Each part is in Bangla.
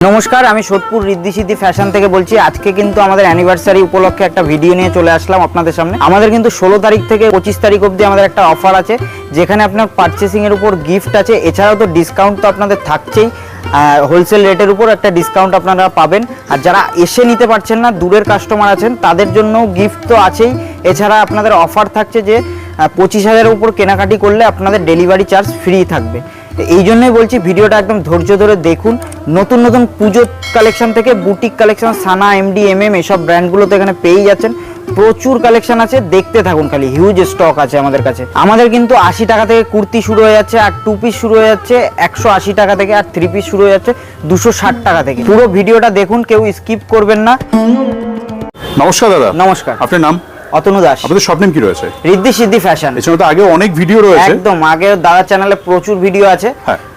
নমস্কার, আমি সোদপুর রিদ্ধি সিদ্ধি ফ্যাশন থেকে বলছি। আজকে কিন্তু আমাদের অ্যানিভার্সারি উপলক্ষে একটা ভিডিও নিয়ে চলে আসলাম আপনাদের সামনে। আমাদের কিন্তু 16 তারিখ থেকে 25 তারিখ অবধি আমাদের একটা অফার আছে, যেখানে আপনার পারচেসিং এর উপর গিফট আছে। এছাড়াও তো ডিসকাউন্ট তো আপনাদের থাকছেই, হোলসেল রেটের উপর একটা ডিসকাউন্ট আপনারা পাবেন। আর যারা এসে নিতে পারছেন না, দূরের কাস্টমার আছেন, তাদের জন্য গিফট তো আছেই। এছাড়া আপনাদের অফার থাকছে যে 25,000-এর উপর কেনাকাটি করলে আপনাদের ডেলিভারি চার্জ ফ্রি থাকবে। এই জন্যই বলছি ভিডিওটা একদম ধৈর্য ধরে দেখুন। নতুন নতুন পুজোর কালেকশন থেকে বুটিক কালেকশন, সানা, এমডি, এমএম এসব ব্র্যান্ডগুলো তো এখানে পেয়েই যাচ্ছেন। প্রচুর কালেকশন আছে, দেখতে থাকুন, খালি হিউজ স্টক আছে আমাদের কাছে। আমাদের কিন্তু 80 টাকা থেকে কুর্তি শুরু হয়ে যাচ্ছে, আর 2 পিস শুরু হয়ে যাচ্ছে 180 টাকা থেকে, আর 3 পিস শুরু হয়ে যাচ্ছে 260 টাকা থেকে। পুরো ভিডিওটা দেখুন, কেউ স্কিপ করবেন না। নমস্কার দাদা। নমস্কার। আপনার নাম? অতনু দাস। আপনাদের শপ নেম কি রয়েছে? রিদ্ধি সিদ্ধি ফ্যাশন। এছাড়া তো আগে অনেক ভিডিও রয়েছে। একদম, আগে দাদা চ্যানেলে প্রচুর ভিডিও আছে।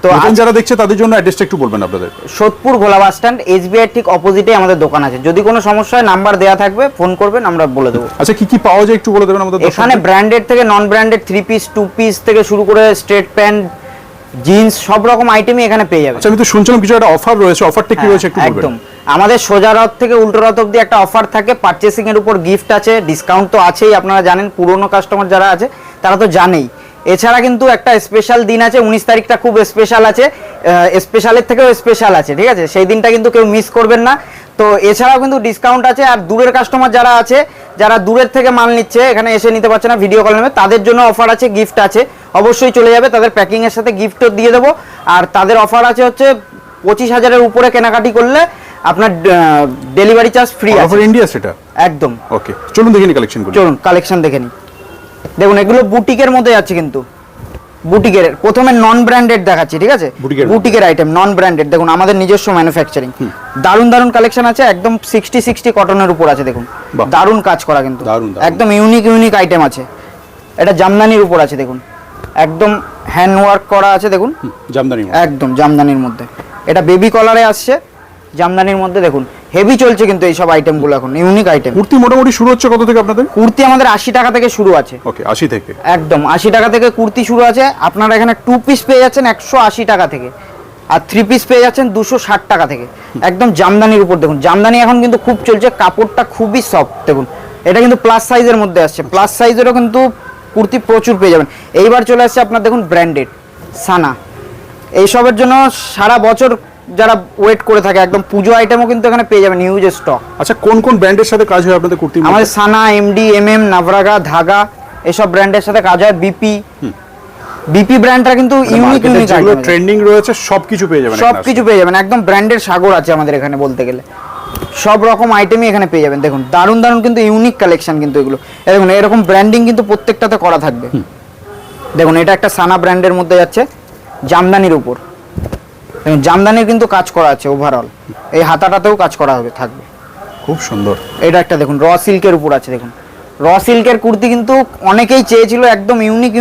তো যারা দেখছে তাদের জন্য অ্যাড্রেসটা একটু বলবেন আপনাদের। সোদপুর ভোলা বাস স্ট্যান্ড, এসবিআই ঠিক অপোজিটে আমাদের দোকান আছে। যদি কোনো সমস্যা হয় নাম্বার দেওয়া থাকবে, ফোন করবেন, আমরা বলে দেবো। আচ্ছা, কি কি পাওয়া যায় একটু বলে দেবেন আমাদের? এখানে ব্র্যান্ডেড থেকে নন ব্র্যান্ডেড 3 পিস 2 পিস থেকে শুরু করে স্ট্রেট প্যান্ট, জিন্স, সব রকম আইটেমই এখানে পেয়ে যাবেন। আচ্ছা, আমি তো শুনছিলাম কিছু একটা অফার রয়েছে, অফারটা কি রয়েছে একটু বলবেন? একদম, আমাদের সোজা রথ থেকে উল্টো রথ অবধি একটা অফার থাকে। পারচেসিং এর উপর গিফট আছে, ডিসকাউন্ট তো আছেই, আপনারা জানেন। পুরনো কাস্টমার যারা আছে তারা তো জানেই। এছাড়া কিন্তু একটা স্পেশাল দিন আছে, 19 তারিখটা খুব স্পেশাল আছে, স্পেশালের থেকেও স্পেশাল আছে, ঠিক আছে? সেই দিনটা কিন্তু কেউ মিস করবেন না। তো এছাড়াও কিন্তু ডিসকাউন্ট আছে। আর দূরের কাস্টমার যারা আছে, যারা দূরের থেকে মাল নিচ্ছে, এখানে এসে নিতে পারছে না, ভিডিও কল নেবে, তাদের জন্য অফার আছে, গিফট আছে, অবশ্যই চলে যাবে। তাদের প্যাকিং এর সাথে গিফটও দিয়ে দেবো। আর তাদের অফার আছে হচ্ছে 25,000-এর উপরে কেনাকাটি করলে আপনার ডেলিভারি চার্জ ফ্রি আছে। অফার ইন্ডিয়া সেটা একদম। ওকে, চলুন দেখে নি কালেকশনগুলো। চলুন কালেকশন দেখে নিই। দেখুন, এগুলো বুটিকের মধ্যে যাচ্ছে কিন্তু। বুটিকের প্রথমে নন ব্র্যান্ডেড দেখাচ্ছি, ঠিক আছে? বুটিকের আইটেম নন ব্র্যান্ডেড। দেখুন, আমাদের নিজস্ব ম্যানুফ্যাকচারিং। দারুন দারুন কালেকশন আছে, একদম 60 কটনের উপর আছে। দেখুন, দারুন কাজ করা কিন্তু, একদম ইউনিক আইটেম আছে। এটা জামদানির উপর আছে, দেখুন, একদম হ্যান্ড ওয়ার্ক করা আছে। দেখুন, জামদানি, একদম জামদানির মধ্যে। এটা বেবি কলারে আসছে, জামদানির মধ্যে। দেখুন, হেভি চলছে কিন্তু এইসব আইটেমগুলো এখন, ইউনিক আইটেম। কুর্তি মোটামুটি শুরু হচ্ছে কত থেকে আপনাদের? কুর্তি আমাদের 80 টাকা থেকে শুরু আছে। ওকে, 80 থেকে একদম 80 টাকা থেকে কুর্তি শুরু আছে। আপনারা এখানে 2 পিস পেয়ে যাচ্ছেন 180 টাকা থেকে, আর 3 পিস পেয়ে যাচ্ছেন 260 টাকা থেকে। একদম জামদানির উপর। দেখুন, জামদানি এখন কিন্তু খুব চলছে, কাপড়টা খুবই সফট। দেখুন, এটা কিন্তু প্লাস সাইজের মধ্যে আসছে, প্লাস সাইজেরও কিন্তু কুর্তি প্রচুর পেয়ে যাবেন। এইবার চলে আসছে আপনার, দেখুন, ব্র্যান্ডেড সানা। এইসবের জন্য সারা বছর যারা ওয়েট করে থাকে, একদম পুজো আইটেমও কিন্তু এখানে পেয়ে যাবেন, হিউজ স্টক। আচ্ছা, কোন কোন ব্র্যান্ডের সাথে কাজ হয় আপনাদের কুর্তি? আমাদের সানা, এমডি, এমএম, নাভরাগা, ধাগা, এসব ব্র্যান্ডের সাথে কাজ হয়। বিপি ব্র্যান্ডটা কিন্তু ইউনিক আইটেম, ট্রেন্ডিং রয়েছে, সবকিছু পেয়ে যাবেন। সবকিছু পেয়ে যাবেন, একদম ব্র্যান্ডের সাগর আছে আমাদের এখানে বলতে গেলে। সব রকম আইটেমই এখানে পেয়ে যাবেন। দেখুন, দারুন দারুন কিন্তু ইউনিক কালেকশন কিন্তু এগুলো। দেখুন, এরকম ব্র্যান্ডিং কিন্তু প্রত্যেকটাতে করা থাকবে। দেখুন, এটা একটা সানা ব্র্যান্ডের মধ্যে যাচ্ছে, জামদানির উপর। দেখুন, জামদানির কিন্তু কাজ করা আছে ওভারঅল। এই হাতাটাতেও কাজ করা হবে, থাকবে, খুব সুন্দর। এটা একটা দেখুন, র সিল্কের উপর আছে। দেখুন, র সিল্কের কুর্তি কিন্তু অনেকেই চেয়েছিল, একদম ইউনিক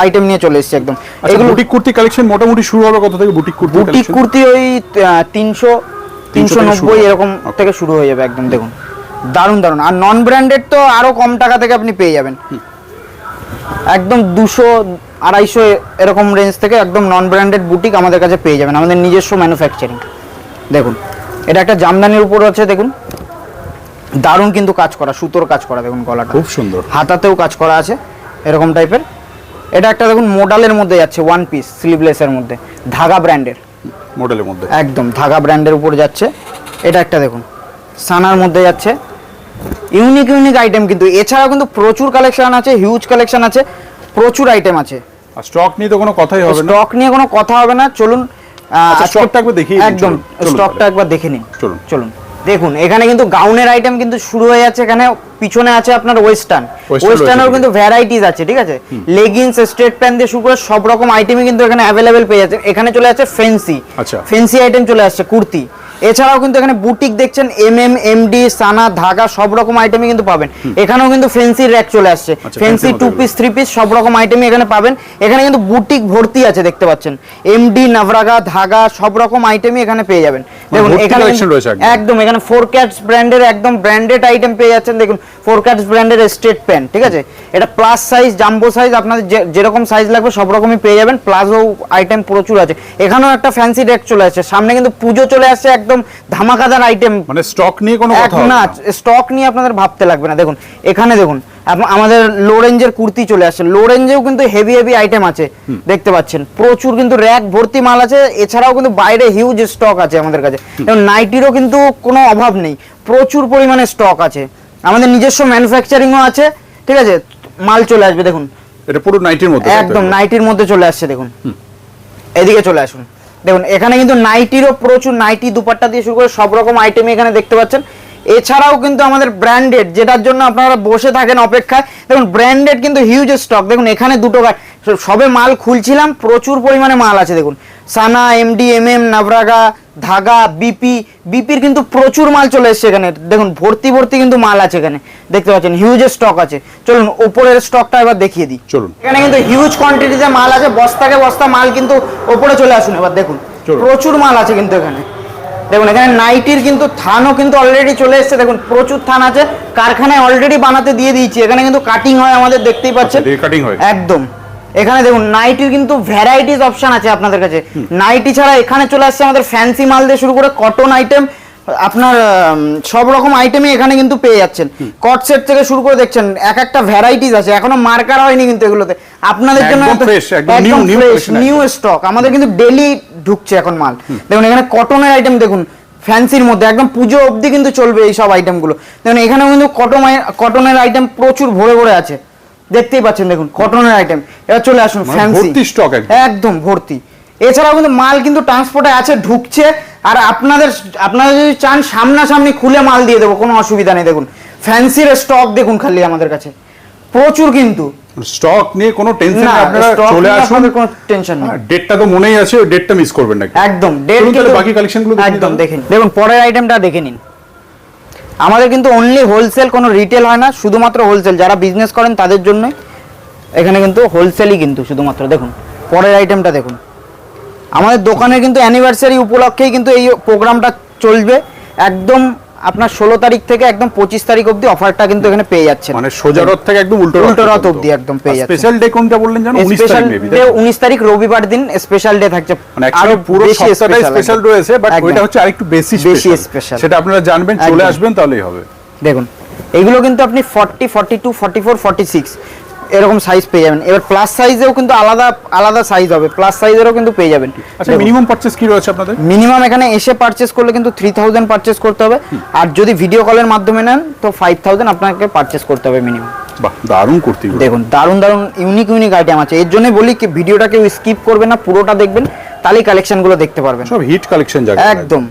আইটেম নিয়ে চলে এসেছে একদম। এগুলো বুটিক কুর্তি কালেকশন মোটামুটি শুরু হবে কত থেকে? বুটিক কুর্তি ওই 300-390 এরকম থেকে শুরু হয়ে যাবে একদম। দেখুন, দারুন দারুন। আর নন ব্র্যান্ডেড তো আরো কম টাকা থেকে আপনি পেয়ে যাবেন, একদম 200-250 এরকম রেঞ্জ থেকে একদম নন ব্র্যান্ডেড বুটিক আমাদের কাছে পেয়ে যাবেন, আমাদের নিজস্ব ম্যানুফ্যাকচারিং। দেখুন, এটা একটা জামদানির উপর আছে। দেখুন, দারুণ কিন্তু কাজ করা, সুতোর কাজ করা। দেখুন, গলাটা খুব সুন্দর, হাতাতেও কাজ করা আছে এরকম টাইপের। এটা একটা দেখুন মডেলের মধ্যে যাচ্ছে, 1 পিস স্লিভলেসের মধ্যে, ধাগা ব্র্যান্ডের মডেলের মধ্যে, একদম ধাগা ব্র্যান্ডের উপর যাচ্ছে। এটা একটা দেখুন সানার মধ্যে যাচ্ছে, ইউনিক আইটেম কিন্তু। এছাড়াও কিন্তু প্রচুর কালেকশন আছে, হিউজ কালেকশন আছে, প্রচুর আইটেম আছে। আর স্টক নিয়ে তো কোনো কথাই হবে না, স্টক নিয়ে কোনো কথা হবে না। চলুন স্টকটা একবার দেখি, একদম স্টকটা একবার দেখে নিন। চলুন। দেখুন, এখানে কিন্তু গাউনের আইটেম কিন্তু শুরু হয়ে যাচ্ছে। এখানে পিছনে আছে আপনার ওয়েস্টার্নেরও কিন্তু ভ্যারাইটিস আছে, ঠিক আছে? লেগিংস, স্ট্রেট প্যান্ট দিয়ে শুরু করে সব রকম আইটেমই কিন্তু এখানে অ্যাভেলেবেল পেয়ে যাচ্ছে। এখানে চলে আসছে ফ্যান্সি আইটেম চলে আসছে, কুর্তি। এছাড়াও কিন্তু এখানে বুটিক দেখছেন, এমএম, এমডি, সানা, ধাগা, সব রকম আইটেমই কিন্তু পাবেন। এখানেও কিন্তু ফ্যান্সি র্যাক চলে আসছে, ফ্যান্সি 2 পিস 3 পিস সব রকম আইটেমই এখানে পাবেন। এখানে কিন্তু বুটিক ভর্তি আছে, দেখতে পাচ্ছেন, এমডি, নাভরাগা, ধাগা, সব রকম আইটেমই এখানে পেয়ে যাবেন। দেখুন, এখানে একদম এখানে 4 ক্যাটস ব্র্যান্ডের একদম ব্র্যান্ডেড আইটেম পেয়ে যাচ্ছেন। দেখুন, 4 ক্যাটস ব্র্যান্ডের স্ট্রেট প্যান্ট, ঠিক আছে? এটা প্লাস সাইজ, জাম্বো সাইজ, আপনাদের যেরকম সাইজ লাগবে সব রকমই পেয়ে যাবেন। প্লাজো আইটেম প্রচুর আছে। এখানেও একটা ফ্যান্সি র্যাক চলে আসছে। সামনে কিন্তু পুজো চলে আসছে, একদম ধামাকাদার আইটেম। মানে স্টক নিয়ে কোনো কথা হবে না, না। স্টক নিয়ে আপনাদের ভাবতে লাগবে না। দেখুন এখানে দেখুন আমাদের লো রেঞ্জের কুর্তি চলে আসছে, লো রেঞ্জেও কিন্তু হেভি হেভি আইটেম আছে দেখতে পাচ্ছেন, প্রচুর কিন্তু র্যাক ভর্তি মাল আছে। এছাড়াও কিন্তু বাইরে হিউজ স্টক আছে আমাদের কাছে, এবং নাইটিরও কিন্তু কোনো অভাব নেই, প্রচুর পরিমাণে স্টক আছে, আমাদের নিজস্ব ম্যানুফ্যাকচারিংও আছে। ঠিক আছে, মাল চলে আসবে দেখুন, এটা পুরো নাইটির মধ্যে একদম নাইটির মধ্যে চলে আসছে। দেখুন এদিকে চলে আসুন, দেখুন এখানে কিন্তু নাইটিরও প্রচুর, নাইটি দুপাট্টা দিয়ে শুরু করে সব রকম আইটেম এখানে দেখতে পাচ্ছেন। এছাড়াও কিন্তু আমাদের ব্র্যান্ডেড, যেটার জন্য আপনারা বসে থাকেন অপেক্ষায়, দেখুন ব্র্যান্ডেড কিন্তু হিউজ স্টক। দেখুন এখানে দুটো সবে মাল খুলছিলাম, প্রচুর পরিমাণে মাল আছে। দেখুন সানা, এমডি, এমএম, নাভরাগা, ধাগা, বিপির কিন্তু প্রচুর মাল চলে এসছে এখানে। দেখুন ভর্তি ভর্তি কিন্তু মাল আছে এখানে দেখতে পাচ্ছেন, হিউজ স্টক আছে। চলুন ওপরের স্টকটা এবার দেখিয়ে দিই। চলুন, এখানে কিন্তু হিউজ কোয়ান্টিটিতে মাল আছে, বস্তাকে বস্তা মাল কিন্তু ওপরে চলে আসুন। এবার দেখুন প্রচুর মাল আছে কিন্তু এখানে। দেখুন এখানে নাইটির কিন্তু থানও কিন্তু অলরেডি চলে এসেছে। দেখুন প্রচুর থান আছে, কারখানায় অলরেডি বানাতে দিয়ে দিয়েছি। এখানে কিন্তু কাটিং হয় আমাদের, দেখতেই পাচ্ছেন কাটিং হয় একদম। এখানে দেখুন নাইটির কিন্তু ভ্যারাইটিস অপশন আছে আপনাদের কাছে। নাইটি ছাড়া এখানে চলে আসছে আমাদের ফ্যান্সি মাল দিয়ে শুরু করে কটন আইটেম, আপনার সব রকম আইটেমই এখানে কিন্তু পেয়ে যাচ্ছেন। কট সেট থেকে শুরু করে দেখছেন এক একটা ভ্যারাইটিস আছে, এখনো মার্কার হয়নি কিন্তু এগুলোতে আপনাদের জন্য একদম ফ্রেশ নিউ স্টক। আমাদের কিন্তু ডেইলি ঢুকছে এখন মাল। দেখুন এখানে কটনের আইটেম, দেখুন ফ্যান্সির মধ্যে একদম পুজো অবধি কিন্তু চলবে এই সব আইটেমগুলো। দেখুন এখানেও কিন্তু কটনের আইটেম প্রচুর ভরে ভরে আছে, দেখতেই পাচ্ছেন। দেখুন কটনের আইটেম। এবার চলে আসুন ফ্যান্সি, স্টক একদম ভর্তি। এছাড়াও কিন্তু মাল কিন্তু ট্রান্সপোর্টে আছে, ঢুকছে। আর আপনারা যদি চান সামনাসামনি খুলে মাল দিয়ে দেবো, কোনো অসুবিধা নেই। দেখুন ফ্যান্সির স্টক দেখুন খালি আমাদের কাছে প্রচুর, কিন্তু স্টক নিয়ে কোনো টেনশন নেই, আপনারা চলে আসুন, কোনো টেনশন নেই। ডেটটা তো মনেই আছে, ওই ডেটটা মিস করবেন না একদম। ডেট কিন্তু বাকি কালেকশনগুলো একদম দেখেন। দেখুন পরের আইটেমটা দেখে নিন। আমাদের কিন্তু অনলি হোলসেল, কোনো রিটেল হয় না, শুধুমাত্র হোলসেল। যারা বিজনেস করেন তাদের জন্য এখানে কিন্তু হোলসেলই কিন্তু শুধুমাত্র। দেখুন পরের আইটেমটা দেখুন, আমাদের দোকানের কিন্তু অ্যানিভার্সারি উপলক্ষেই কিন্তু এই প্রোগ্রামটা চলবে। একদম আপনার 16 তারিখ থেকে একদম 25 তারিখ অবধি অফারটা কিন্তু এখানে পেয়ে যাচ্ছেন। মানে সোজা রথ থেকে একদম উল্টো রথ অবধি একদম পেয়ে যাচ্ছেন। স্পেশাল ডে কোনটা বললেন জানো? 19 তারিখ মেবি। 19 তারিখ রবিবার দিন স্পেশাল ডে থাকছে। মানে আরো পুরো সপ্তাহটাই স্পেশাল রয়েছে, বাট ওইটা হচ্ছে আরেকটু বেশি স্পেশাল। সেটা আপনারা জানবেন, চলে আসবেন তাহলেই হবে। দেখুন এগুলো কিন্তু আপনি 40, 42, 44, 46 এরকম সাইজ পেয়ে যাবেন। এবার প্লাস সাইজেও কিন্তু আলাদা আলাদা সাইজ হবে, প্লাস সাইজেরও কিন্তু পেয়ে যাবেন। আচ্ছা মিনিমাম পারচেজ কি রয়েছে আপনাদের? মিনিমাম এখানে এসে পারচেজ করলে কিন্তু 3000 পারচেজ করতে হবে, আর যদি ভিডিও কলের মাধ্যমে নেন তো 5000 আপনাকে পারচেজ করতে হবে মিনিমাম। বাহ, দারুণ কুর্তি। দেখুন দারুণ দারুণ ইউনিক আইটেম আছে। এর জন্যই বলি কি ভিডিওটা কেউ স্কিপ করবে না, পুরোটা দেখবেন, তাহলেই কালেকশনগুলো দেখতে পারবেন। সব হিট কালেকশন জায়গা একদম।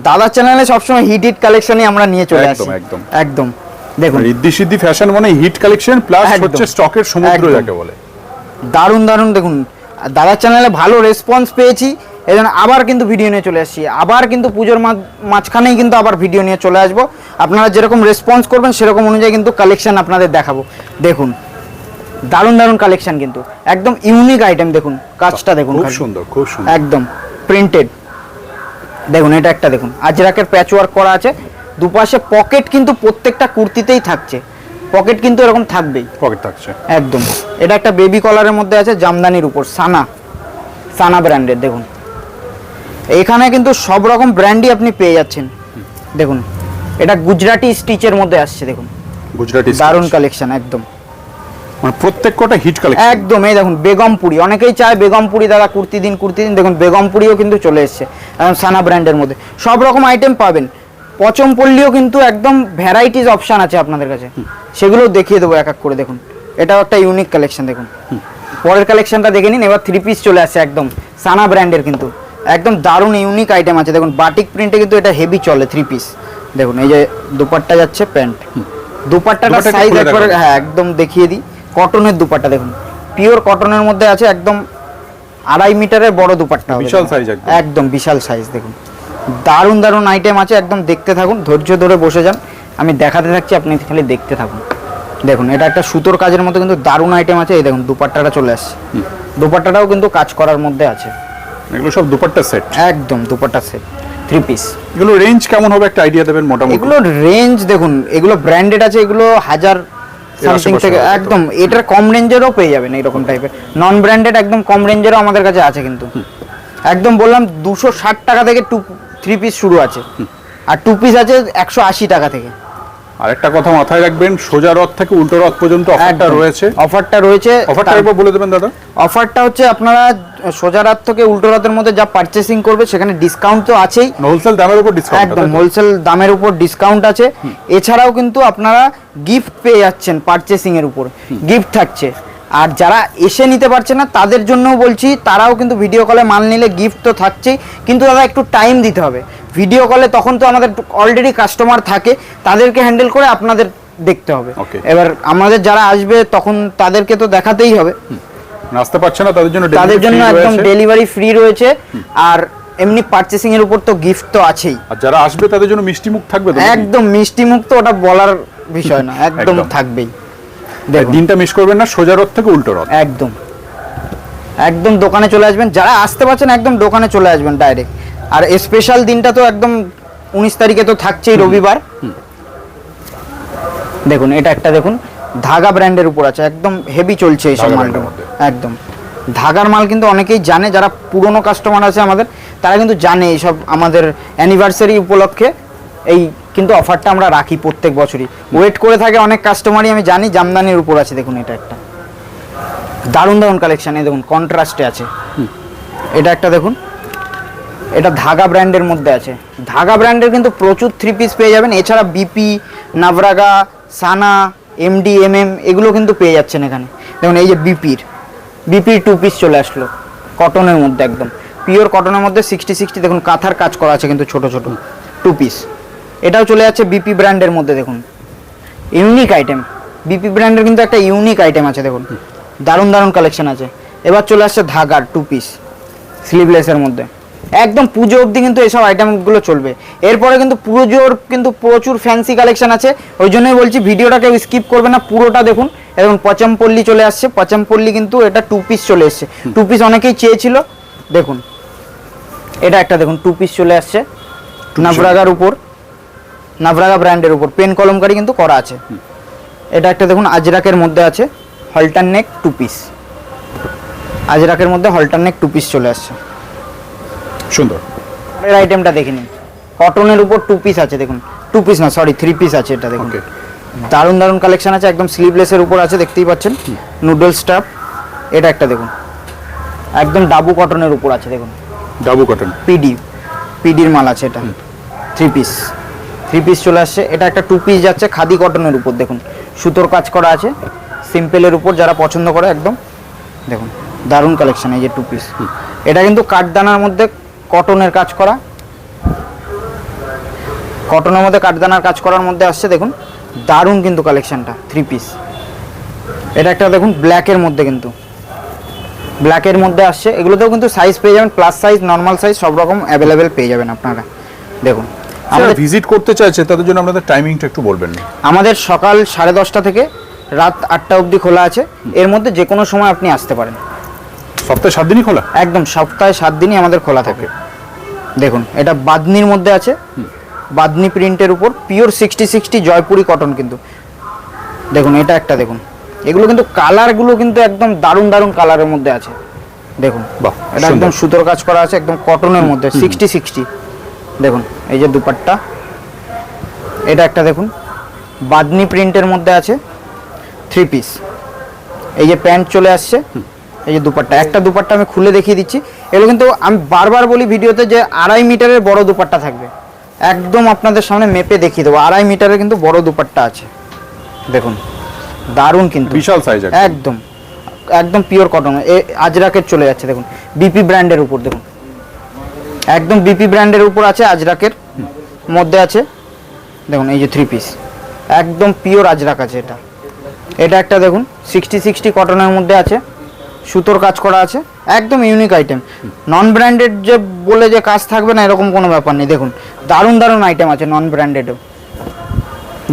দাদা চ্যানেলে সবসময় হিট কালেকশনই আমরা নিয়ে চলে আসি। একদম একদম। দেখুন রিদ্ধি সিদ্ধি ফ্যাশন মানে হিট কালেকশন প্লাস হচ্ছে স্টকের সমুদ্র যাকে বলে। দারুণ দারুণ। দেখুন দাদা চ্যানেলে ভালো রেসপন্স পেয়েছি, এজন্য আবার কিন্তু ভিডিও নিয়ে চলে আসছি। আবার কিন্তু পুজোর মাঝখানেই কিন্তু আবার ভিডিও নিয়ে চলে আসবো। আপনারা যেরকম রেসপন্স করবেন সেরকম অনুযায়ী কিন্তু কালেকশন আপনাদের দেখাবো। দেখুন দারুণ দারুণ কালেকশন, কিন্তু একদম ইউনিক আইটেম। দেখুন কাজটা দেখুন, খুব সুন্দর, খুব সুন্দর, একদম প্রিন্টেড। দেখুন এটা একটা দেখুন আজরাকের প্যাচ ওয়ার্ক করা আছে, দুপাশে পকেট কিন্তু প্রত্যেকটা কুর্তিতেই থাকছে, পকেট কিন্তু এরকম থাকবেই, পকেট থাকছে একদম। এটা একটা বেবি কলারের মধ্যে আছে, জামদানির উপর, সানা ব্র্যান্ডের। দেখুন এখানে কিন্তু সব রকম ব্র্যান্ডই আপনি পেয়ে যাচ্ছেন। দেখুন এটা গুজরাটি স্টিচের মধ্যে আসছে। দেখুন গুজরাটি দারুণ কালেকশন একদম, মানে প্রত্যেকটা হিট কালেকশন একদম। এই দেখুন বেগমপুরি, অনেকেই চায় বেগমপুরি দাদা কুর্তি দিন। দেখুন বেগমপুরিও কিন্তু চলে এসছে সানা ব্র্যান্ডের মধ্যে, সব রকম আইটেম পাবেন। পচমপল্লিও কিন্তু একদম ভ্যারাইটিস অপশন আছে আপনাদের কাছে, সেগুলো দেখিয়ে দেবো এক এক করে। দেখুন এটাও একটা ইউনিক কালেকশন। দেখুন পরের কালেকশনটা দেখে নিন। এবার 3 পিস চলে আসছে একদম সানা ব্র্যান্ডের, কিন্তু একদম দারুণ ইউনিক আইটেম আছে। দেখুন বাটিক প্রিন্টে কিন্তু এটা হেভি চলে 3 পিস। দেখুন এই যে দুপাট্টা যাচ্ছে, প্যান্ট, দুপাট্টাটা সাইজ একবার হ্যাঁ একদম দেখিয়ে দিই। কটনের দুপাট্টা দেখুন, পিওর কটনের মধ্যে আছে, একদম 2.5 মিটারের বড় দুপাট্টা, বিশাল সাইজ, একদম বিশাল সাইজ। দেখুন দারুণ দারুণ আইটেম আছে, একদম দেখতে থাকুন, ধৈর্য ধরে বসে যান, আমি দেখাতে থাকছি, আপনি খালি দেখতে থাকুন। দেখুন এটা একটা সুতোর কাজের মধ্যে কিন্তু দারুণ আইটেম আছে। এই দেখুন দুপাট্টাটা চলে আসছে, দুপাট্টাটাও কিন্তু কাজ করার মধ্যে আছে। এগুলো সব দুপাট্টা সেট, একদম দুপাট্টা সেট 3 পিস। এগুলো রেঞ্জ কেমন হবে একটা আইডিয়া দেবেন মোটামুটি? এগুলো রেঞ্জ দেখুন, এগুলো ব্র্যান্ডেড আছে, এগুলো 1000 সামথিং থেকে একদম। এটার কম রেঞ্জেরও পেয়ে যাবেন এইরকম টাইপের, নন ব্র্যান্ডেড একদম কম রেঞ্জেরও আমাদের কাছে আছে। কিন্তু একদম বললাম 260 টাকা থেকে 3 পিস শুরু আছে, আর 2 পিস আছে 180 টাকা থেকে। আর একটা কথা মাথায় রাখবেন, সোজা রথ থেকে উল্টো রথ পর্যন্ত অফারটা রয়েছে। অফারটা একবার বলে দেবেন দাদা। অফারটা হচ্ছে আপনারা সোজা রথ থেকে উল্টো রথের মধ্যে যা পারচেসিং করবে সেখানে ডিসকাউন্ট তো আছেই, হোলসেল দামের উপর ডিসকাউন্ট, একদম হোলসেল দামের উপর ডিসকাউন্ট আছে। এছাড়াও কিন্তু আপনারা গিফট পেয়ে যাচ্ছেন, পারচেসিং এর উপর গিফট থাকছে। আর যারা এসে নিতে পারছে না তাদের জন্যও বলছি, তারাও কিন্তু ভিডিও কলে মাল নিলে গিফট তো থাকছেই, কিন্তু দাদা একটু টাইম দিতে হবে ভিডিও কলে। তখন তো আমাদের অলরেডি কাস্টমার থাকে, তাদেরকে হ্যান্ডেল করে আপনাদের দেখতে হবে। এবার আমাদের যারা আসবে তখন তাদেরকে তো দেখাতেই হবে। আসতে পারছে না তাদের জন্য একদম ডেলিভারি ফ্রি রয়েছে। আর এমনি পারচেসিং এর উপর তো গিফট তো আছেই। আর যারা আসবে তাদের জন্য মিষ্টি মুখ থাকবে তো? একদম মিষ্টি মুখ তো ওটা বলার বিষয় না, একদম থাকবেই। দিনটা মিস করবেন না, সোজা রথ থেকে উল্টো রথ। একদম একদম দোকানে চলে আসবেন, যারা আসতে পারছেন একদম দোকানে চলে আসবেন ডাইরেক্ট। আর স্পেশাল দিনটা তো একদম 19 তারিখে তো থাকছেই, রবিবার। দেখুন এটা একটা দেখুন, ধাগা ব্র্যান্ডের উপর আছে, একদম হেভি চলছে এইসব মালটা। একদম ধাগার মাল কিন্তু অনেকেই জানে, যারা পুরনো কাস্টমার আছে আমাদের তারা কিন্তু জানে এইসব আমাদের অ্যানিভার্সারি উপলক্ষে এই কিন্তু অফারটা আমরা রাখি প্রত্যেক বছরই। ওয়েট করে থাকে অনেক কাস্টমারই, আমি জানি। জামদানির উপর আছে দেখুন, এটা একটা দারুণ দারুণ কালেকশন। এই দেখুন কন্ট্রাস্টে আছে, এটা একটা দেখুন, এটা ধাগা ব্র্যান্ডের মধ্যে আছে। ধাগা ব্র্যান্ডের কিন্তু প্রচুর 3 পিস পেয়ে যাবেন। এছাড়া বিপি, নাভরাগা, সানা, এমডি, এমএম এগুলো কিন্তু পেয়ে যাচ্ছেন এখানে। দেখুন এই যে বিপির 2 পিস চলে আসলো কটনের মধ্যে, একদম পিওর কটনের মধ্যে 60 দেখুন কাঁথার কাজ করা আছে কিন্তু ছোট ছোট 2 পিস। এটাও চলে যাচ্ছে বিপি ব্র্যান্ডের মধ্যে। দেখুন ইউনিক আইটেম, বিপি ব্র্যান্ডের কিন্তু একটা ইউনিক আইটেম আছে। দেখুন দারুণ দারুণ কালেকশন আছে। এবার চলে আসছে ধাগার 2 পিস স্লিভলেসের মধ্যে, একদম পুজো অবধি কিন্তু এইসব আইটেমগুলো চলবে। এরপরে কিন্তু পুজোর কিন্তু প্রচুর ফ্যান্সি কালেকশন আছে, ওই জন্যই বলছি ভিডিওটাকে স্কিপ করবে না, পুরোটা দেখুন। এবং পচমপল্লি চলে আসছে, পচমপল্লি কিন্তু এটা 2 পিস চলে এসছে। 2 পিস অনেকেই চেয়েছিল, দেখুন এটা একটা দেখুন 2 পিস চলে আসছে নাভরাগার উপর, নাভরাগা ব্র্যান্ডের উপর পেন কলমকারি কিন্তু করা আছে। এটা একটা দেখুন আজরাকের মধ্যে আছে, হলটার নেক 2 পিস, আজরাকের মধ্যে হলটার নেক 2 পিস চলে আসছে, সুন্দর। এর আইটেমটা দেখে নিন, কটনের উপর 2 পিস আছে। দেখুন 2 পিস না, সরি 3 পিস আছে। এটা দেখুন দারুণ দারুণ কালেকশন আছে, একদম স্লিভলেসের উপর আছে, দেখতেই পাচ্ছেন নুডল স্টাফ। এটা একটা দেখুন একদম ডাবু কটনের উপর আছে। দেখুন ডাবু কটন পিডির মাল আছে। এটা 3 পিস চলে আসছে। এটা একটা 2 পিস যাচ্ছে খাদি কটনের উপর। দেখুন সুতোর কাজ করা আছে, সিম্পলের উপর যারা পছন্দ করে একদম দেখুন দারুণ কালেকশন। এই যে 2 পিস, এটা কিন্তু কাঠদানার মধ্যে কটনের কাজ করা, কটনের মধ্যে কাঠদানার কাজ করার মধ্যে আসছে। দেখুন দারুণ কিন্তু কালেকশনটা 3 পিস। এটা একটা দেখুন ব্ল্যাকের মধ্যে, কিন্তু ব্ল্যাকের মধ্যে আসছে। এগুলোতেও কিন্তু সাইজ পেয়ে যাবেন, প্লাস সাইজ, নর্মাল সাইজ সব রকম অ্যাভেলেবেল পেয়ে যাবেন আপনারা। দেখুন আমরা ভিজিট করতে চাইছে তাদের জন্য আপনাদের টাইমিংটা একটু বলবেন না? আমাদের সকাল 10:30 থেকে রাত 8টা অবধি খোলা আছে, এর মধ্যে যে কোনো সময় আপনি আসতে পারেন। সপ্তাহে 7 দিনই খোলা? একদম সপ্তাহে 7 দিনই আমাদের খোলা থাকে। দেখুন এটা বাদনির মধ্যে আছে, বাদনি প্রিন্টের উপর পিওর 60 জয়পুরি কটন কিন্তু। দেখুন এটা একটা দেখুন, এগুলো কিন্তু কালারগুলো কিন্তু একদম দারুণ দারুণ কালারের মধ্যে আছে। দেখুন এটা একদম সুতোর কাজ করা আছে, একদম কটনের মধ্যে 60। দেখুন এই যে দুপাট্টা, এটা একটা দেখুন বাদনি প্রিন্টের মধ্যে আছে 3 পিস। এই যে প্যান্ট চলে আসছে, এই যে দুপাট্টা, একটা দুপাট্টা আমি খুলে দেখিয়ে দিচ্ছি। এগুলো কিন্তু আমি বারবার বলি ভিডিওতে যে 2.5 মিটারের বড় দুপাট্টা থাকবে, একদম আপনাদের সামনে মেপে দেখিয়ে দেবো। 2.5 মিটারের কিন্তু বড় দুপাট্টা আছে। দেখুন দারুণ কিন্তু বিশাল সাইজ, একদম একদম পিওর কটন। আজরাকের চলে যাচ্ছে দেখুন বিপি ব্র্যান্ডের উপর। দেখুন একদম বিপি ব্র্যান্ডের উপর আছে, আজরাকের মধ্যে আছে। দেখুন এই যে 3 পিস একদম পিওর আজরাক আছে। এটা একটা দেখুন 60 কটনের মধ্যে আছে, সুতোর কাজ করা আছে, একদম ইউনিক আইটেম। নন ব্র্যান্ডেড যে বলে যে কাজ থাকবে না এরকম কোনো ব্যাপার নেই। দেখুন দারুণ দারুণ আইটেম আছে নন ব্র্যান্ডেডও।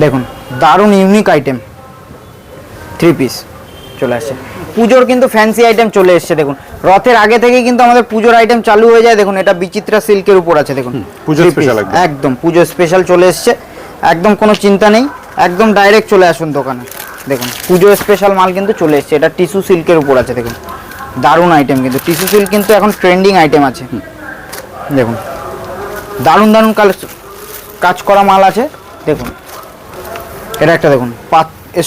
দেখুন দারুণ ইউনিক আইটেম 3 পিস চলে আসছে। পুজোর কিন্তু ফ্যান্সি আইটেম চলে এসছে। দেখুন রথের আগে থেকেই কিন্তু আমাদের পুজোর আইটেম চালু হয়ে যায়। দেখুন এটা বিচিত্রা সিল্কের উপর আছে। দেখুন পুজো স্পেশাল, একদম পুজো স্পেশাল চলে এসছে, একদম কোনো চিন্তা নেই, একদম ডাইরেক্ট চলে আসুন দোকানে। দেখুন পুজো স্পেশাল মাল কিন্তু চলে এসছে। এটা টিস্যু সিল্কের উপর আছে। দেখুন দারুণ আইটেম কিন্তু, টিস্যু সিল্ক কিন্তু এখন ট্রেন্ডিং আইটেম আছে। দেখুন দারুণ দারুণ কাজ করা মাল আছে দেখুন। এটা একটা দেখুন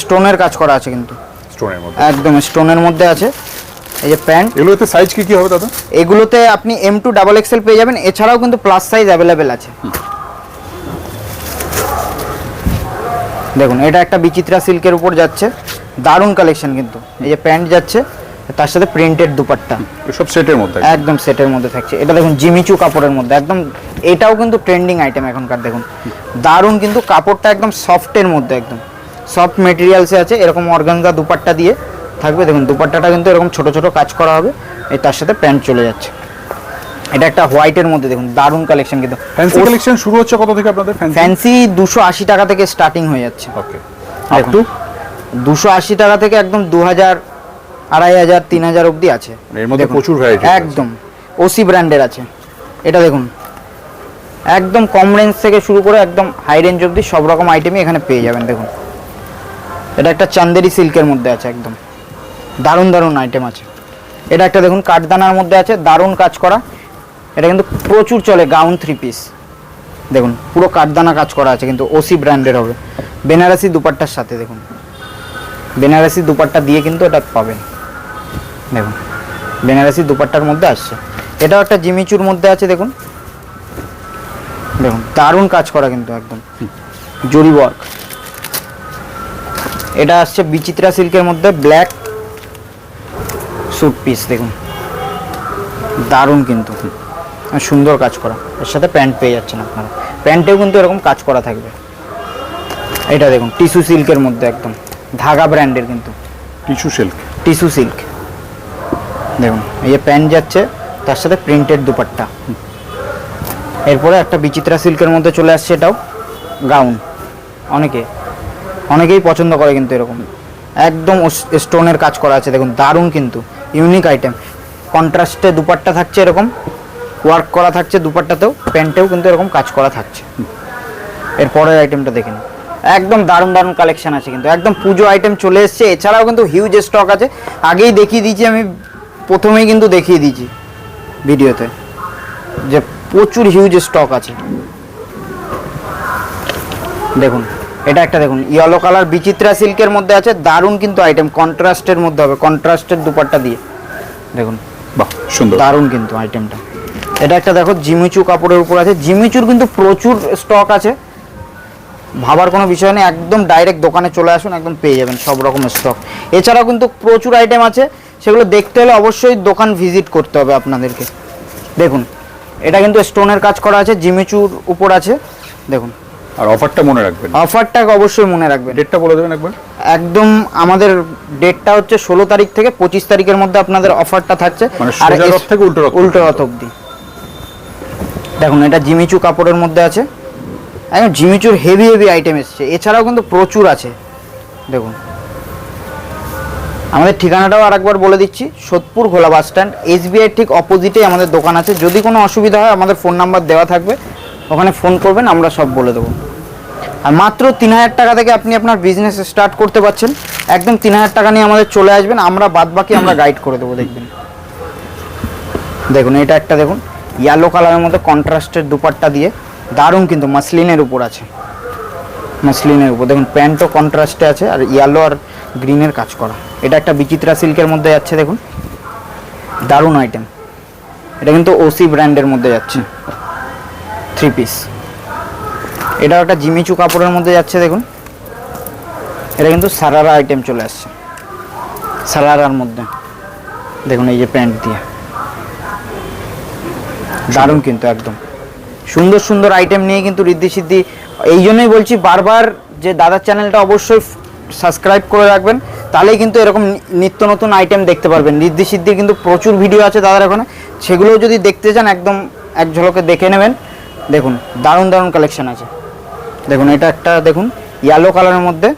স্টোনের কাজ করা আছে কিন্তু, স্টোনের মধ্যে, একদম স্টোনের মধ্যে আছে। এই যে প্যান্ট, এগুলোতে সাইজ কি হবে দাদা? এগুলোতে আপনি M2 ডাবল এক্সেল পেয়ে যাবেন, এছাড়াও কিন্তু প্লাস সাইজ অ্যাভেলেবেল আছে। দেখুন এটা একটা বিচিত্রা সিল্কের উপর যাচ্ছে, দারুণ কালেকশন কিন্তু। এই যে প্যান্ট যাচ্ছে, তার সাথে প্রিন্টেড দুপাট্টা, সব সেটের মধ্যে, একদম সেটের মধ্যে থাকছে। এটা দেখুন জিমিচু কাপড়ের মধ্যে একদম, এটাও কিন্তু ট্রেন্ডিং আইটেম এখনকার। দেখুন দারুণ কিন্তু, কাপড়টা একদম সফটের মধ্যে, একদম সফট মেটেরিয়ালসে আছে, এরকম অর্গানজা দুপাট্টা দিয়ে থাকবে। দেখুন দুপাট্টাটা কিন্তু এরকম ছোট ছোট কাজ করা হবে, এই তার সাথে প্যান্ট চলে যাচ্ছে। এটা একটা হোয়াইটের মধ্যে দেখুন, দারুণ কালেকশন কিন্তু। ফ্যান্সি কালেকশন শুরু হচ্ছে কত থেকে আপনাদের? ফ্যান্সি 280 টাকা থেকে স্টার্টিং হয়ে যাচ্ছে। ওকে, আপ টু 280 টাকা থেকে একদম 2000, 2500, 3000 অবধি আছে। এর মধ্যে প্রচুর ভ্যারাইটি, একদম ওসি ব্র্যান্ডের আছে। এটা দেখুন একদম কম রেঞ্জ থেকে শুরু করে একদম হাই রেঞ্জ অবধি সব রকম আইটেমই এখানে পেয়ে যাবেন। দেখুন এটা একটা চান্দেরি সিল্কের মধ্যে আছে, একদম দারুণ দারুণ আইটেম আছে। এটা একটা দেখুন কাঠদানার মধ্যে আছে, দারুণ কাজ করা। এটা কিন্তু প্রচুর চলে, গাউন 3 পিস। দেখুন পুরো কাঠদানা কাজ করা আছে কিন্তু, ওসি ব্র্যান্ডের হবে, বেনারসি দুপাট্টার সাথে। দেখুন বেনারসি দুপাট্টা দিয়ে কিন্তু এটা পাবেন। দেখুন বেনারসি দুপাট্টার মধ্যে আসছে। এটাও একটা জিমিচুর মধ্যে আছে। দেখুন দেখুন দারুণ কাজ করা কিন্তু, একদম জরি ওয়ার্ক। এটা আসছে বিচিত্রা সিল্কের মধ্যে, ব্ল্যাক স্যুট পিস। দেখুন দারুণ কিন্তু, সুন্দর কাজ করা, এর সাথে প্যান্ট পেয়ে যাচ্ছেন আপনারা। প্যান্টেও কিন্তু এরকম কাজ করা থাকবে। এটা দেখুন টিস্যু সিল্কের মধ্যে, একদম ধাগা ব্র্যান্ডের কিন্তু, টিস্যু সিল্ক, টিস্যু সিল্ক। দেখুন এই যে প্যান্ট যাচ্ছে, তার সাথে প্রিন্টেড দুপাট্টা। এরপরে একটা বিচিত্রা সিল্কের মধ্যে চলে আসছে, এটাও গাউন। অনেকেই পছন্দ করে কিন্তু, এরকম একদম স্টোনের কাজ করা আছে। দেখুন দারুণ কিন্তু, ইউনিক আইটেম। কন্ট্রাস্টে দুপাট্টা থাকছে, এরকম ওয়ার্ক করা থাকছে দুপাট্টাতেও, প্যান্টেও কিন্তু এরকম কাজ করা থাকছে। এরপরের আইটেমটা দেখেন, একদম দারুণ দারুণ কালেকশন আছে কিন্তু, একদম পুজো আইটেম চলে এসছে। এছাড়াও কিন্তু হিউজ স্টক আছে, আগেই দেখিয়ে দিয়েছি আমি, প্রথমেই কিন্তু দেখিয়ে দিয়েছি ভিডিওতে যে প্রচুর হিউজ স্টক আছে। দেখুন এটা একটা দেখুন ইয়েলো কালার বিচিত্রা সিল্কের মধ্যে আছে, দারুণ কিন্তু আইটেম, কন্ট্রাস্টের মধ্যে হবে, কন্ট্রাস্টের দুপাট্টা দিয়ে। দেখুন বাহ সুন্দর, দারুণ কিন্তু আইটেমটা। এটা একটা দেখো জিমিচু কাপড়ের উপর আছে, জিমিচুর কিন্তু প্রচুর স্টক আছে, ভাবার কোনো বিষয় নেই। একদম ডাইরেক্ট দোকানে চলে আসুন, একদম পেয়ে যাবেন সব রকম স্টক। এছাড়াও কিন্তু প্রচুর আইটেম আছে, সেগুলো দেখতে হলে অবশ্যই দোকান ভিজিট করতে হবে আপনাদেরকে। দেখুন এটা কিন্তু স্টোনের কাজ করা আছে, জিমিচুর উপর আছে। দেখুন আর অফারটা মনে রাখবেন, অফারটা অবশ্যই মনে রাখবেন। ডেটটা বলে দেবেন একবার। একদম আমাদের ডেটটা হচ্ছে 16 তারিখ থেকে 25 তারিখের মধ্যে আপনাদের অফারটা থাকছে, মানে আর সোজা রথ থেকে উল্টো রথ অবধি। দেখুন এটা জিমিচু কাপড়ের মধ্যে আছে, একদম জিমিচুর হেভি হেভি আইটেম এসছে। এছাড়াও কিন্তু প্রচুর আছে। দেখুন আমাদের ঠিকানাটাও আরেকবার বলে দিচ্ছি, সোদপুর ঘোলা বাস স্ট্যান্ড, SBI ঠিক অপোজিটেই আমাদের দোকান আছে। যদি কোনো অসুবিধা হয় আমাদের ফোন নাম্বার দেওয়া থাকবে, ওখানে ফোন করবেন, আমরা সব বলে দেবো। আর মাত্র 3000 টাকা থেকে আপনি আপনার বিজনেস স্টার্ট করতে পারছেন। একদম 3000 টাকা নিয়ে আমাদের চলে আসবেন, আমরা বাদবাকি আমরা গাইড করে দেবো। দেখবেন দেখুন এটা একটা দেখুন ইয়েলো কালারের মধ্যে কন্ট্রাস্টের দুপাট্টা দিয়ে, দারুণ কিন্তু, মাসলিনের উপর আছে, মাসলিনের উপর। দেখুন প্যান্টও কন্ট্রাস্টে আছে, আর ইয়েলো আর গ্রিনের কাজ করা। এটা একটা বিচিত্রা সিল্কের মধ্যে যাচ্ছে, দেখুন দারুণ আইটেম। এটা কিন্তু ওসি ব্র্যান্ডের মধ্যে যাচ্ছে, 3 পিস। এটাও একটা জিমিচু কাপড়ের মধ্যে যাচ্ছে। দেখুন এটা কিন্তু সারারা আইটেম চলে আসছে, সারারার মধ্যে। দেখুন এই যে প্যান্ট দিয়ে, দারুণ কিন্তু, একদম সুন্দর সুন্দর আইটেম নিয়ে কিন্তু ঋদ্ধি সিদ্ধি। এই জন্যই বলছি বারবার যে দাদার চ্যানেলটা অবশ্যই সাবস্ক্রাইব করে রাখবেন, তাহলেই কিন্তু এরকম নিত্য নতুন আইটেম দেখতে পারবেন। ঋদ্ধি সিদ্ধির কিন্তু প্রচুর ভিডিও আছে দাদার এখানে, সেগুলো যদি দেখতে চান একদম এক ঝলকে দেখে নেবেন। দেখুন দারুণ দারুণ কালেকশন আছে। দেখুন এটা একটা দেখুন ইয়েলো কালারের মধ্যে,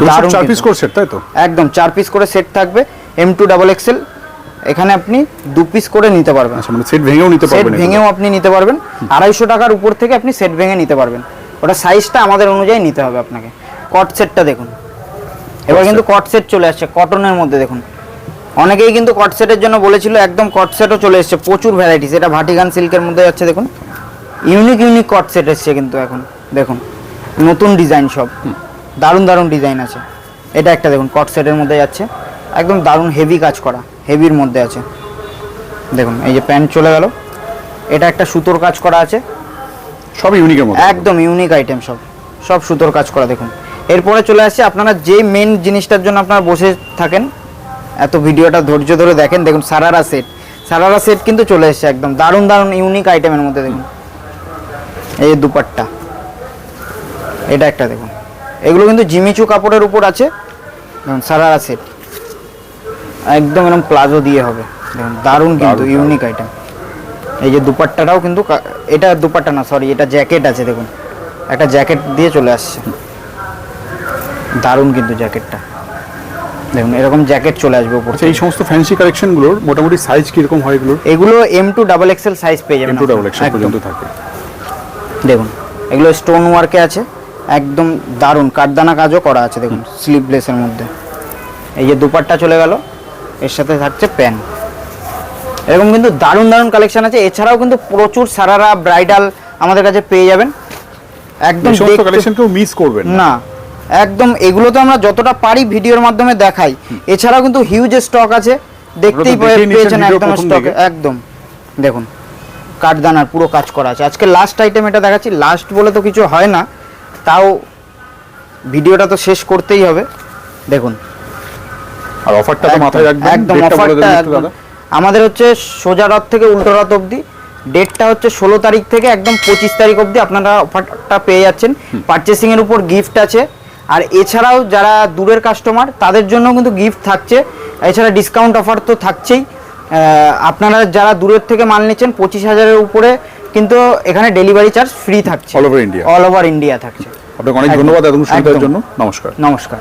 দারুণ 4 পিস করে সেট, তাই তো? একদম 4 পিস করে সেট থাকবে, M2 ডাবল এক্সেল। এখানে আপনি 2 পিস করে নিতে পারবেন। আচ্ছা, মানে সেট ভেঙেও নিতে পারবেন, সেট ভেঙেও আপনি নিতে পারবেন। 250 টাকার উপর থেকে আপনি সেট ভেঙে নিতে পারবেন, ওটা সাইজটা আমাদের অনুযায়ী নিতে হবে আপনাকে। কট সেটটা দেখুন, এবার কিন্তু কট সেট চলে আসছে কটনের মধ্যে। দেখুন অনেকেই কিন্তু কট সেটের জন্য বলেছিল, একদম কট সেটও চলে এসেছে, প্রচুর ভ্যারাইটিস। এটা ভাটিগান সিল্কের মধ্যে যাচ্ছে, দেখুন ইউনিক কট সেট এসছে কিন্তু এখন দেখুন, নতুন ডিজাইন সব, দারুণ ডিজাইন আছে। এটা একটা দেখুন কট সেটের মধ্যে যাচ্ছে, একদম দারুণ হেভি কাজ করা, হেভির মধ্যে আছে দেখুন। এই যে প্যান্ট চলে গেল, এটা একটা সুতোর কাজ করা আছে, সব ইউনিকের মধ্যে, একদম ইউনিক আইটেম, সব সুতোর কাজ করা দেখুন। এরপরে চলে আসছে আপনারা যে মেন জিনিসটার জন্য আপনারা বসে থাকেন, এত ভিডিওটা ধৈর্য ধরে দেখেন, দেখুন সারারা সেট কিন্তু চলে এসছে একদম দারুণ ইউনিক আইটেমের মধ্যে দেখুন। এই যে দুপাট্টা, এটা একটা দেখুন, এগুলো কিন্তু জিমিচু কাপড়ের উপর আছে দেখুন, সারারা সেট একদম এরকম প্লাজো দিয়ে হবে দেখুন, দারুণ কিন্তু ইউনিক আইটেম। এই যে দুপাট্টাটাও কিন্তু এটা দুপাট্টা না, সরি, এটা জ্যাকেট আছে দেখুন, একটা জ্যাকেট দিয়ে চলে আসছে, দারুণ কিন্তু জ্যাকেটটা দেখুন, এরকম জ্যাকেট চলে আসবে উপর। এই সমস্ত ফ্যান্সি কালেকশনগুলোর মোটামুটি সাইজ কিরকম হয় এগুলো? এগুলো M2 XXL সাইজ পেয়ে যাবেন, M2 XXL পর্যন্ত থাকে দেখুন। এগুলো স্টোন ওয়ার্কে আছে, একদম দারুণ কাঠদানা কাজও করা আছে দেখুন, স্লিভলেসের মধ্যে। এই যে দুপাট্টা চলে গেল, এর সাথে থাকছে প্যান্ট, এরকম কিন্তু দারুণ কালেকশন আছে। এছাড়াও কিন্তু প্রচুর সারারা ব্রাইডাল আমাদের কাছে পেয়ে যাবেন, একদম সমস্ত কালেকশন কেউ মিস করবেন না, একদম। এগুলো তো আমরা যতটা পারি ভিডিওর মাধ্যমে দেখাই, এছাড়াও কিন্তু হিউজ স্টক আছে, দেখতেই পেয়েছেন একদম স্টক, একদম দেখুন কাঠদানার পুরো কাজ করা আছে। আজকে লাস্ট আইটেম এটা দেখাচ্ছি, লাস্ট বলে তো কিছু হয় না, তাও ভিডিওটা তো শেষ করতেই হবে দেখুন। আর অফারটা তো মাথায় রাখবেন, একদম অফারটা আমাদের হচ্ছে সোজা রথ থেকে উল্টো রথ অবধি, ডেটটা হচ্ছে 16 তারিখ থেকে একদম 25 তারিখ অবধি আপনারা অফারটা পেয়ে যাচ্ছেন। পারচেসিং এর উপর গিফট আছে, আর এছাড়াও যারা দূরের কাস্টমার তাদের জন্য কিন্তু গিফট থাকছে, এছাড়া ডিসকাউন্ট অফার তো থাকছেই। আপনারা যারা দূরের থেকে মাল নিচ্ছেন 25,000-এর উপরে কিন্তু এখানে ডেলিভারি চার্জ ফ্রি থাকছে, অল ওভার ইন্ডিয়া থাকছে। আপনাকে অনেক ধন্যবাদ এতক্ষণ সুবিধার জন্য। নমস্কার।